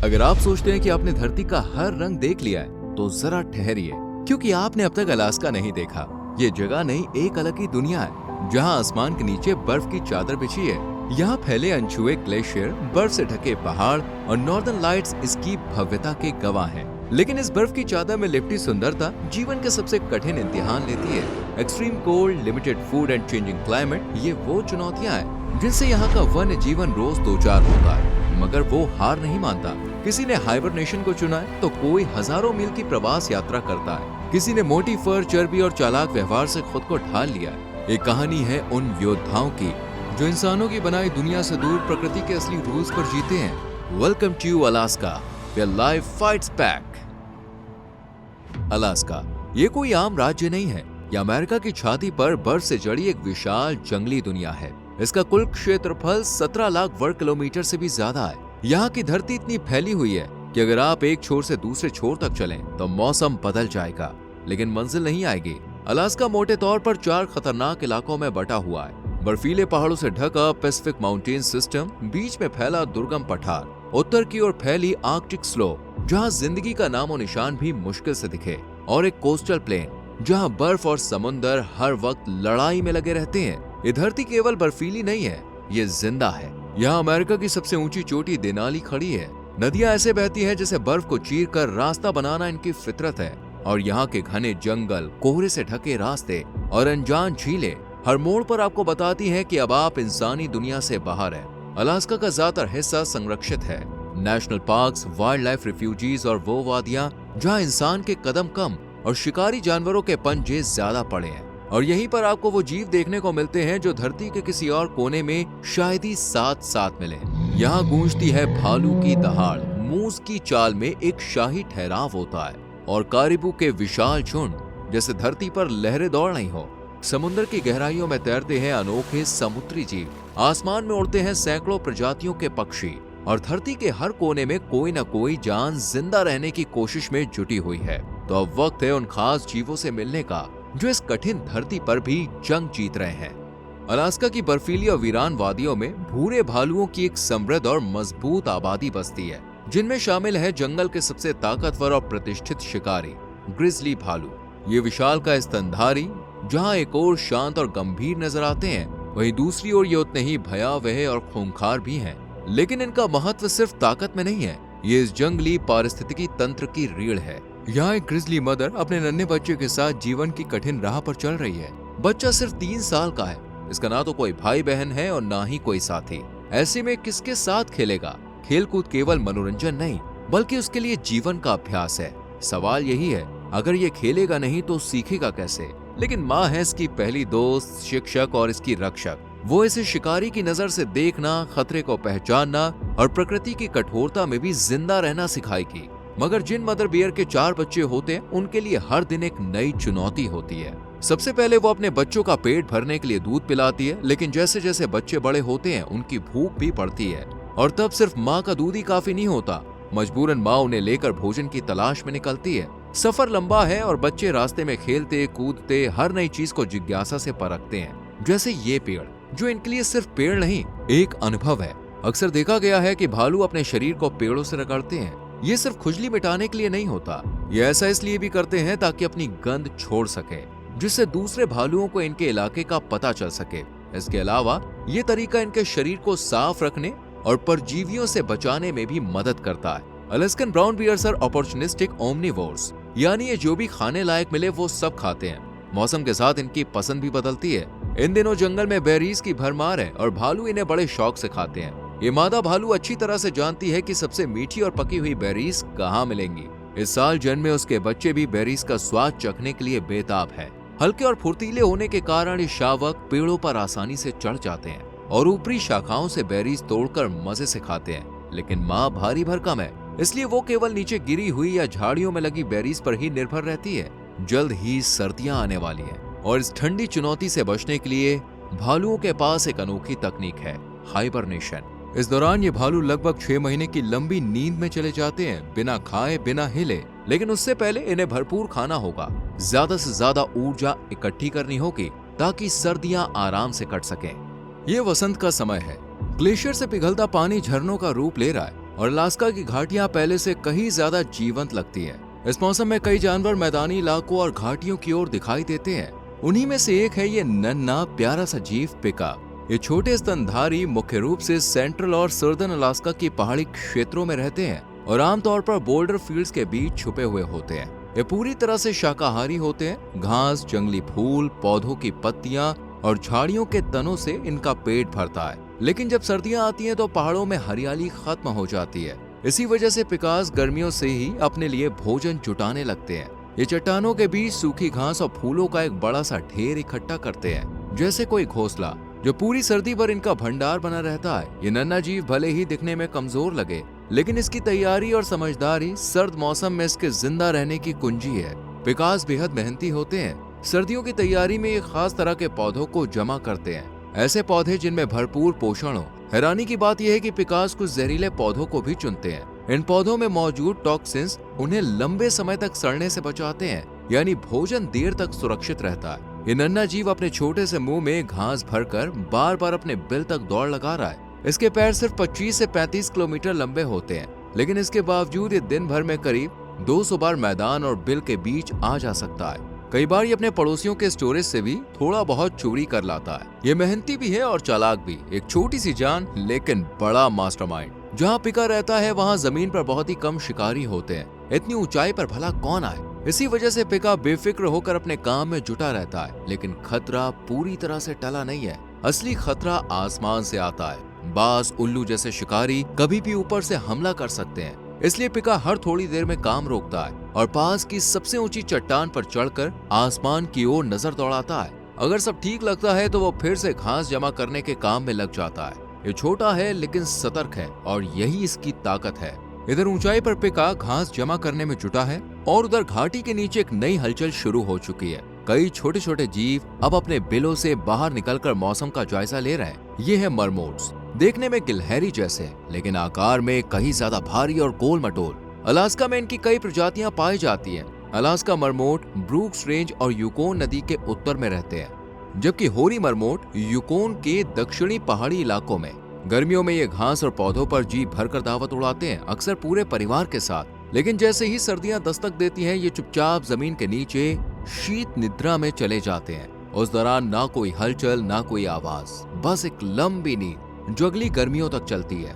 अगर आप सोचते हैं कि आपने धरती का हर रंग देख लिया है, तो जरा ठहरिए, क्योंकि आपने अब तक अलास्का नहीं देखा। ये जगह नहीं, एक अलग ही दुनिया है, जहाँ आसमान के नीचे बर्फ की चादर बिछी है। यहाँ फैले अनछुए ग्लेशियर, बर्फ से ढके पहाड़ और नॉर्दर्न लाइट्स इसकी भव्यता के गवाह हैं। लेकिन इस बर्फ की चादर में लिपटी सुंदरता जीवन के सबसे कठिन इम्तिहान लेती है। Extreme cold, limited food and changing climate, ये वो चुनौतियाँ हैं जिनसे यहाँ का वन्य जीवन रोज दो चार होता है, मगर वो हार नहीं मानता। किसी ने हाइबरनेशन को चुना है, तो कोई हजारों मील की प्रवास यात्रा करता है। किसी ने मोटी फर, चर्बी और चालाक व्यवहार से खुद को ढाल लिया है। एक कहानी है उन योद्धाओं की जो इंसानों की बनाई दुनिया से दूर प्रकृति के असली रूल्स पर जीते हैं। Welcome to Alaska, where life fights back. Alaska ये कोई आम राज्य नहीं है। यह अमेरिका की छाती पर बर्फ से जड़ी एक विशाल जंगली दुनिया है। इसका कुल क्षेत्रफल 17 लाख वर्ग किलोमीटर से भी ज्यादा है। यहाँ की धरती इतनी फैली हुई है कि अगर आप एक छोर से दूसरे छोर तक चलें, तो मौसम बदल जाएगा, लेकिन मंजिल नहीं आएगी। अलास्का मोटे तौर पर 4 खतरनाक इलाकों में बटा हुआ है। बर्फीले पहाड़ों से ढका पैसिफिक माउंटेन सिस्टम, बीच में फैला दुर्गम पठार, उत्तर की ओर फैली आर्कटिक स्लोप जहाँ जिंदगी का नामो निशान भी मुश्किल से दिखे, और एक कोस्टल प्लेन जहाँ बर्फ और समुंदर हर वक्त लड़ाई में लगे रहते हैं। ये धरती केवल बर्फीली नहीं है, ये जिंदा है। यहाँ अमेरिका की सबसे ऊंची चोटी देनाली खड़ी है। नदियां ऐसे बहती हैं जैसे बर्फ को चीर कर रास्ता बनाना इनकी फितरत है। और यहाँ के घने जंगल, कोहरे से ढके रास्ते और अनजान झीलें हर मोड़ पर आपको बताती हैं कि अब आप इंसानी दुनिया से बाहर हैं। अलास्का का ज्यादातर हिस्सा संरक्षित है। National parks, wild life refugees और वो वादियां जहाँ इंसान के कदम कम और शिकारी जानवरों के पंजे ज्यादा पड़े हैं। और यहीं पर आपको वो जीव देखने को मिलते हैं जो धरती के किसी और कोने में शायद ही साथ साथ मिले। यहाँ गूंजती है भालू की दहाड़, मूस की चाल में एक शाही ठहराव होता है, और कारिबू के विशाल झुंड जैसे धरती पर लहरें दौड़ नहीं हो। समुद्र की गहराइयों में तैरते हैं अनोखे समुद्री जीव, आसमान में उड़ते हैं सैकड़ों प्रजातियों के पक्षी, और धरती के हर कोने में कोई न कोई जान जिंदा रहने की कोशिश में जुटी हुई है। तो अब वक्त है उन खास जीवों से मिलने का जो इस कठिन धरती पर भी जंग जीत रहे हैं। अलास्का की बर्फीली और वीरान वादियों में भूरे भालुओं की एक समृद्ध और मजबूत आबादी बसती है, जिनमें शामिल है जंगल के सबसे ताकतवर और प्रतिष्ठित शिकारी ग्रिजली भालू। ये विशालकाय स्तनधारी जहाँ एक ओर शांत और गंभीर नजर आते हैं, वहीं दूसरी ओर ये उतने ही भयावह और खूंखार भी हैं। लेकिन इनका महत्व सिर्फ ताकत में नहीं है, ये इस जंगली पारिस्थितिकी तंत्र की रीढ़ है। यहाँ एक ग्रिजली मदर अपने नन्हे बच्चे के साथ जीवन की कठिन राह पर चल रही है। बच्चा सिर्फ 3 साल का है। इसका ना तो कोई भाई बहन है और ना ही कोई साथी। ऐसे में किसके साथ खेलेगा? खेलकूद केवल मनोरंजन नहीं, बल्कि उसके लिए जीवन का अभ्यास है। सवाल यही है, अगर ये खेलेगा नहीं तो सीखेगा कैसे? लेकिन माँ है इसकी पहली दोस्त, शिक्षक और इसकी रक्षक। वो इसे शिकारी की नजर से देखना, खतरे को पहचानना और प्रकृति की कठोरता में भी जिंदा रहना सिखाएगी। मगर जिन मदर बियर के 4 बच्चे होते हैं, उनके लिए हर दिन एक नई चुनौती होती है। सबसे पहले वो अपने बच्चों का पेट भरने के लिए दूध पिलाती है, लेकिन जैसे जैसे बच्चे बड़े होते हैं, उनकी भूख भी बढ़ती है। और तब सिर्फ माँ का दूध ही काफी नहीं होता। मजबूरन माँ उन्हें लेकर भोजन की तलाश में निकलती है। सफर लंबा है और बच्चे रास्ते में खेलते कूदते हर नई चीज को जिज्ञासा से परखते हैं। जैसे ये पेड़, जो इनके लिए सिर्फ पेड़ नहीं, एक अनुभव है। अक्सर देखा गया है कि भालू अपने शरीर को पेड़ों से रगड़ते हैं। ये सिर्फ खुजली मिटाने के लिए नहीं होता, ये ऐसा इसलिए भी करते हैं ताकि अपनी गंध छोड़ सके, जिससे दूसरे भालुओं को इनके इलाके का पता चल सके। इसके अलावा ये तरीका इनके शरीर को साफ रखने और परजीवियों से बचाने में भी मदद करता है। Alaskan brown bears are opportunistic omnivores, यानी ये जो भी खाने लायक मिले वो सब खाते हैं। मौसम के साथ इनकी पसंद भी बदलती है। इन दिनों जंगल में बेरीज की भरमार है और भालू इन्हें बड़े शौक से खाते हैं। ये मादा भालू अच्छी तरह से जानती है कि सबसे मीठी और पकी हुई बेरीज कहाँ मिलेंगी। इस साल जन्मे उसके बच्चे भी बेरीज का स्वाद चखने के लिए बेताब है। हल्के और फुर्तीले होने के कारण ये शावक पेड़ों पर आसानी से चढ़ जाते हैं और ऊपरी शाखाओं से बेरीज तोड़कर मजे से खाते हैं। लेकिन माँ भारी भरकम है, इसलिए वो केवल नीचे गिरी हुई या झाड़ियों में लगी बेरीज पर ही निर्भर रहती है। जल्द ही सर्दियां आने वाली है और इस ठंडी चुनौती से बचने के लिए भालुओं के पास एक अनोखी तकनीक है, हाइबरनेशन। इस दौरान ये भालू लगभग 6 महीने की लंबी नींद में चले जाते हैं, बिना खाए बिना हिले। लेकिन उससे पहले इन्हें भरपूर खाना होगा, ज्यादा से ज्यादा ऊर्जा इकट्ठी करनी होगी ताकि सर्दियां आराम से कट सकें। ये वसंत का समय है। ग्लेशियर से पिघलता पानी झरनों का रूप ले रहा है और अलास्का की घाटियां पहले से कहीं ज्यादा जीवंत लगती हैं। इस मौसम में कई जानवर मैदानी इलाकों और घाटियों की ओर दिखाई देते हैं। उन्हीं में से एक है ये नन्हा प्यारा सा जीव पिका। ये छोटे स्तनधारी मुख्य रूप से सेंट्रल और सर्दर्न अलास्का की पहाड़ी क्षेत्रों में रहते हैं और आमतौर पर बोल्डर फील्ड्स के बीच छुपे हुए होते हैं। ये पूरी तरह से शाकाहारी होते हैं। घास, जंगली फूल, पौधों की पत्तियां और झाड़ियों के तनों से इनका पेट भरता है। लेकिन जब सर्दियां आती हैं तो पहाड़ों में हरियाली खत्म हो जाती है। इसी वजह से पिकास गर्मियों से ही अपने लिए भोजन जुटाने लगते हैं। ये चट्टानों के बीच सूखी घास और फूलों का एक बड़ा सा ढेर इकट्ठा करते हैं, जैसे कोई घोंसला, जो पूरी सर्दी भर इनका भंडार बना रहता है। ये नन्हा जीव भले ही दिखने में कमजोर लगे, लेकिन इसकी तैयारी और समझदारी सर्द मौसम में इसके जिंदा रहने की कुंजी है। पिकास बेहद मेहनती होते हैं। सर्दियों की तैयारी में ये खास तरह के पौधों को जमा करते हैं, ऐसे पौधे जिनमें भरपूर पोषण हो। हैरानी की बात यह है कि पिकास कुछ जहरीले पौधों को भी चुनते हैं। इन पौधों में मौजूद टॉक्सिन्स उन्हें लंबे समय तक सड़ने से बचाते हैं, यानी भोजन देर तक सुरक्षित रहता है। ये नन्हा जीव अपने छोटे से मुंह में घास भरकर बार बार अपने बिल तक दौड़ लगा रहा है। इसके पैर सिर्फ 25 से 35 किलोमीटर लंबे होते हैं, लेकिन इसके बावजूद ये दिन भर में करीब 200 बार मैदान और बिल के बीच आ जा सकता है। कई बार ये अपने पड़ोसियों के स्टोरेज से भी थोड़ा बहुत चोरी कर लाता है। ये मेहनती भी है और चालाक भी। एक छोटी सी जान लेकिन बड़ा मास्टरमाइंड। जहाँ पिका रहता है वहाँ जमीन पर बहुत ही कम शिकारी होते हैं। इतनी ऊंचाई पर भला कौन आए। इसी वजह से पिका बेफिक्र होकर अपने काम में जुटा रहता है। लेकिन खतरा पूरी तरह से टला नहीं है। असली खतरा आसमान से आता है। बाज, उल्लू जैसे शिकारी कभी भी ऊपर से हमला कर सकते हैं। इसलिए पिका हर थोड़ी देर में काम रोकता है और पास की सबसे ऊंची चट्टान पर चढ़कर आसमान की ओर नजर दौड़ाता है। अगर सब ठीक लगता है तो वो फिर से घास जमा करने के काम में लग जाता है। ये छोटा है लेकिन सतर्क है और यही इसकी ताकत है। इधर ऊंचाई पर पिका घास जमा करने में जुटा है और उधर घाटी के नीचे एक नई हलचल शुरू हो चुकी है। कई छोटे छोटे जीव अब अपने बिलों से बाहर निकलकर मौसम का जायजा ले रहे हैं। ये है मरमोट्स। देखने में गिलहरी जैसे, लेकिन आकार में कहीं ज्यादा भारी और गोल मटोल। अलास्का में इनकी कई प्रजातियां पाई जाती हैं। अलास्का मरमोट ब्रूक्स रेंज और यूकोन नदी के उत्तर में रहते हैं, जबकि होरी मरमोट यूकोन के दक्षिणी पहाड़ी इलाकों में। गर्मियों में ये घास और पौधों पर जी भरकर दावत उड़ाते हैं, अक्सर पूरे परिवार के साथ। लेकिन जैसे ही सर्दियां दस्तक देती हैं, ये चुपचाप जमीन के नीचे शीत निद्रा में चले जाते हैं। उस दौरान ना कोई हलचल, ना कोई आवाज, बस एक लंबी नींद जो अगली गर्मियों तक चलती है।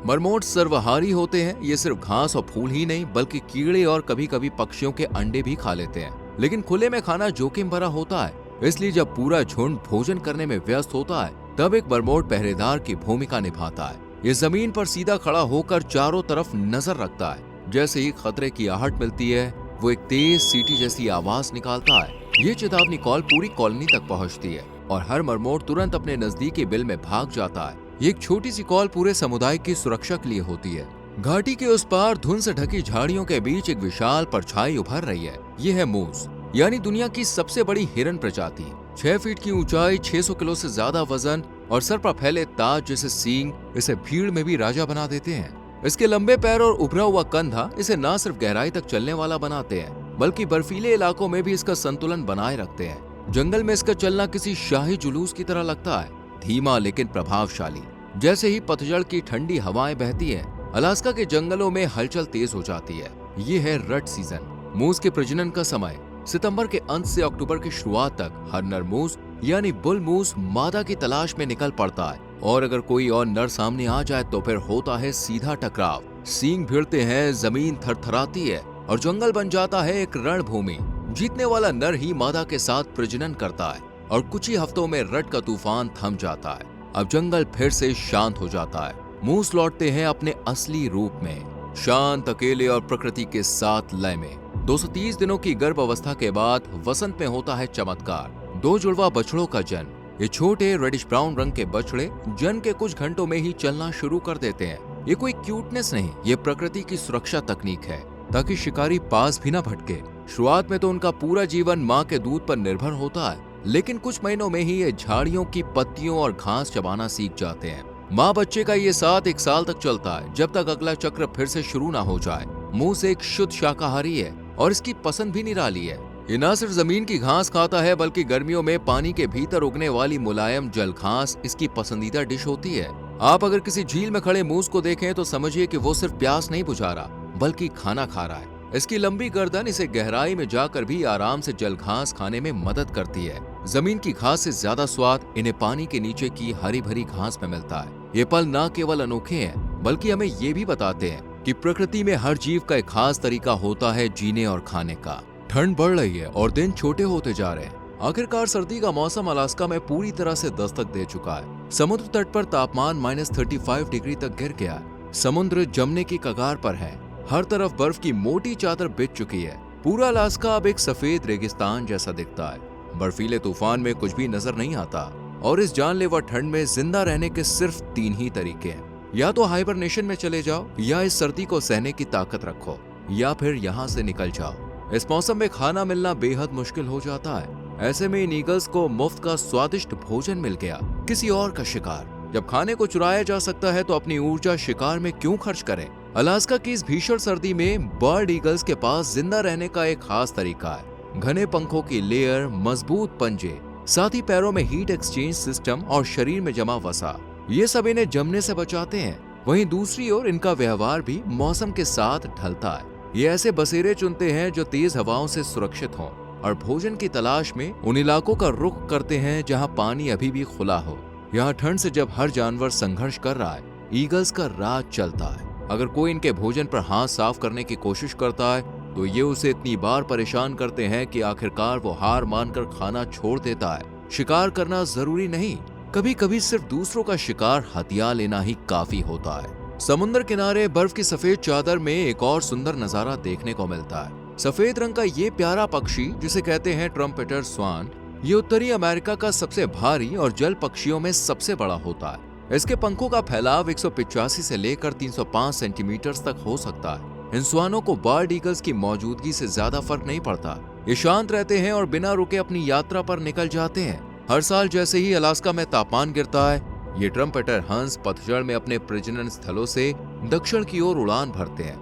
मरमोट सर्वहारी होते हैं। ये सिर्फ घास और फूल ही नहीं बल्कि कीड़े और कभी कभी पक्षियों के अंडे भी खा लेते हैं। लेकिन खुले में खाना जोखिम भरा होता है, इसलिए जब पूरा झुंड भोजन करने में व्यस्त होता है तब एक मरमोट पहरेदार की भूमिका निभाता है। ये जमीन पर सीधा खड़ा होकर चारों तरफ नजर रखता है। जैसे ही खतरे की आहट मिलती है वो एक तेज सीटी जैसी आवाज निकालता है। ये चेतावनी कॉल पूरी कॉलोनी तक पहुंचती है और हर मरमोट तुरंत अपने नजदीकी बिल में भाग जाता है। ये एक छोटी सी कॉल पूरे समुदाय की सुरक्षा के लिए होती है। घाटी के उस पार धुंध से ढकी झाड़ियों के बीच एक विशाल परछाई उभर रही है। ये है मूस, यानी दुनिया की सबसे बड़ी हिरन प्रजाति। 6 फीट की ऊंचाई, 600 किलो से ज्यादा वजन और सर पर फैले ताज जैसे सींग इसे भीड़ में भी राजा बना देते हैं। इसके लंबे पैर और उभरा हुआ कंधा इसे न सिर्फ गहराई तक चलने वाला बनाते हैं बल्कि बर्फीले इलाकों में भी इसका संतुलन बनाए रखते हैं। जंगल में इसका चलना किसी शाही जुलूस की तरह लगता है, धीमा लेकिन प्रभावशाली। जैसे ही पतझड़ की ठंडी हवाएं बहती हैं, अलास्का के जंगलों में हलचल तेज हो जाती है। ये है रट सीजन, मूस के प्रजनन का समय। सितंबर के अंत से अक्टूबर की शुरुआत तक हर नर मूस यानी बुल मूस मादा की तलाश में निकल पड़ता है और अगर कोई और नर सामने आ जाए तो फिर होता है सीधा टकराव। सींग भिड़ते हैं, जमीन थरथराती है और जंगल बन जाता है एक रणभूमि। जीतने वाला नर ही मादा के साथ प्रजनन करता है और कुछ ही हफ्तों में रट का तूफान थम जाता है। अब जंगल फिर से शांत हो जाता है। मूस लौटते हैं अपने असली रूप में, शांत, अकेले और प्रकृति के साथ लय में। 230 दिनों की गर्भ अवस्था के बाद वसंत में होता है चमत्कार, 2 जुड़वा बछड़ों का जन्म। ये छोटे रेडिश ब्राउन रंग के बछड़े जन्म के कुछ घंटों में ही चलना शुरू कर देते हैं। ये कोई क्यूटनेस नहीं, ये प्रकृति की सुरक्षा तकनीक है ताकि शिकारी पास भी न भटके। शुरुआत में तो उनका पूरा जीवन माँ के दूध पर निर्भर होता है, लेकिन कुछ महीनों में ही ये झाड़ियों की पत्तियों और घास चबाना सीख जाते हैं। माँ बच्चे का ये साथ 1 साल तक चलता है, जब तक अगला चक्र फिर से शुरू ना हो जाए। मूस एक शुद्ध शाकाहारी है और इसकी पसंद भी निराली है। ये न सिर्फ जमीन की घास खाता है बल्कि गर्मियों में पानी के भीतर उगने वाली मुलायम जल घास इसकी पसंदीदा डिश होती है। आप अगर किसी झील में खड़े मूस को देखें तो समझिए कि वो सिर्फ प्यास नहीं बुझा रहा बल्कि खाना खा रहा है। इसकी लंबी गर्दन इसे गहराई में जाकर भी आराम से जल घास खाने में मदद करती है। जमीन की घास से ज्यादा स्वाद इन्हें पानी के नीचे की हरी भरी घास में मिलता है। ये पल न केवल अनोखे हैं बल्कि हमें ये भी बताते हैं कि प्रकृति में हर जीव का एक खास तरीका होता है जीने और खाने का। ठंड बढ़ रही है और दिन छोटे होते जा रहे हैं। आखिरकार सर्दी का मौसम अलास्का में पूरी तरह से दस्तक दे चुका है। समुद्र तट पर तापमान -35 डिग्री तक गिर गया है। समुद्र जमने की कगार पर है। हर तरफ बर्फ की मोटी चादर बिछ चुकी है। पूरा अलास्का अब एक सफेद रेगिस्तान जैसा दिखता है। बर्फीले तूफान में कुछ भी नजर नहीं आता और इस जानलेवा ठंड में जिंदा रहने के सिर्फ 3 ही तरीके हैं। या तो हाइबरनेशन में चले जाओ, या इस सर्दी को सहने की ताकत रखो, या फिर यहाँ से निकल जाओ। इस मौसम में खाना मिलना बेहद मुश्किल हो जाता है। ऐसे में इन ईगल्स को मुफ्त का स्वादिष्ट भोजन मिल गया, किसी और का शिकार। जब खाने को चुराया जा सकता है तो अपनी ऊर्जा शिकार में क्यों खर्च करें? अलास्का की इस भीषण सर्दी में बर्ड ईगल्स के पास जिंदा रहने का एक खास तरीका है। घने पंखों की लेयर, मजबूत पंजे, साथ ही पैरों में हीट एक्सचेंज सिस्टम और शरीर में जमा वसा, ये सब इन्हें जमने से बचाते हैं। वहीं दूसरी ओर इनका व्यवहार भी मौसम के साथ ढलता है। ये ऐसे बसेरे चुनते हैं जो तेज हवाओं से सुरक्षित हों और भोजन की तलाश में उन इलाकों का रुख करते हैं जहां पानी अभी भी खुला हो। यहाँ ठंड से जब हर जानवर संघर्ष कर रहा है, ईगल्स का राज चलता है। अगर कोई इनके भोजन पर हाथ साफ करने की कोशिश करता है तो ये उसे इतनी बार परेशान करते हैं कि आखिरकार वो हार मानकर खाना छोड़ देता है। शिकार करना जरूरी नहीं, कभी कभी सिर्फ दूसरों का शिकार हथिया लेना ही काफी होता है। समुद्र किनारे बर्फ की सफेद चादर में एक और सुंदर नजारा देखने को मिलता है। सफेद रंग का ये प्यारा पक्षी, जिसे कहते हैं ट्रम्पेटर स्वान, ये उत्तरी अमेरिका का सबसे भारी और जल पक्षियों में सबसे बड़ा होता है। इसके पंखों का फैलाव 185 से लेकर 305 सेंटीमीटर तक हो सकता है। इन स्वानों को बर्ड ईगल्स की मौजूदगी से ज्यादा फर्क नहीं पड़ता। ये शांत रहते हैं और बिना रुके अपनी यात्रा पर निकल जाते हैं। हर साल जैसे ही अलास्का में तापमान गिरता है, ये ट्रम्पेटर हंस पतझड़ में अपने प्रजनन स्थलों से दक्षिण की ओर उड़ान भरते हैं।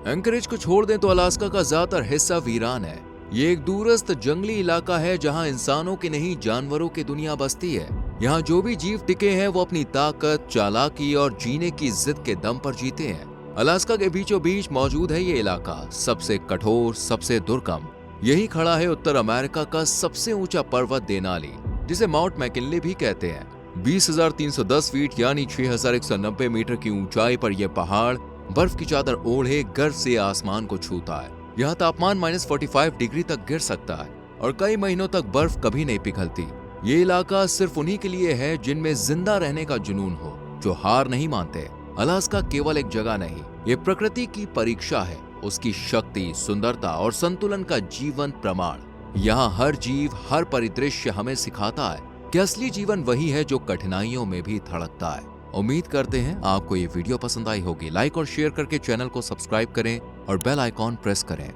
एंकरेज को छोड़ दें तो अलास्का का ज्यादातर हिस्सा वीरान है। ये एक दूरस्थ जंगली इलाका है जहां इंसानों की नहीं जानवरों की दुनिया बसती है। यहाँ जो भी जीव टिके हैं वो अपनी ताकत, चालाकी और जीने की जिद के दम पर जीते हैं। अलास्का के बीचों बीच मौजूद है ये इलाका, सबसे कठोर, सबसे दुर्गम। यही खड़ा है उत्तर अमेरिका का सबसे ऊंचा पर्वत देनाली, जिसे माउंट मैकिनले भी कहते हैं। 20,310 फीट यानी 6,190 मीटर की ऊंचाई पर यह पहाड़ बर्फ की चादर ओढ़े गर्व से आसमान को छूता है। यहाँ तापमान -45 डिग्री तक गिर सकता है और कई महीनों तक बर्फ कभी नहीं पिघलती। ये इलाका सिर्फ उन्हीं के लिए है जिनमें जिंदा रहने का जुनून हो, जो हार नहीं मानते। अलास्का केवल एक जगह नहीं, ये प्रकृति की परीक्षा है, उसकी शक्ति, सुंदरता और संतुलन का जीवंत प्रमाण। यहाँ हर जीव, हर परिदृश्य हमें सिखाता है कि असली जीवन वही है जो कठिनाइयों में भी धड़कता है। उम्मीद करते हैं आपको ये वीडियो पसंद आई होगी। लाइक और शेयर करके चैनल को सब्सक्राइब करें और बेल आइकॉन प्रेस करें।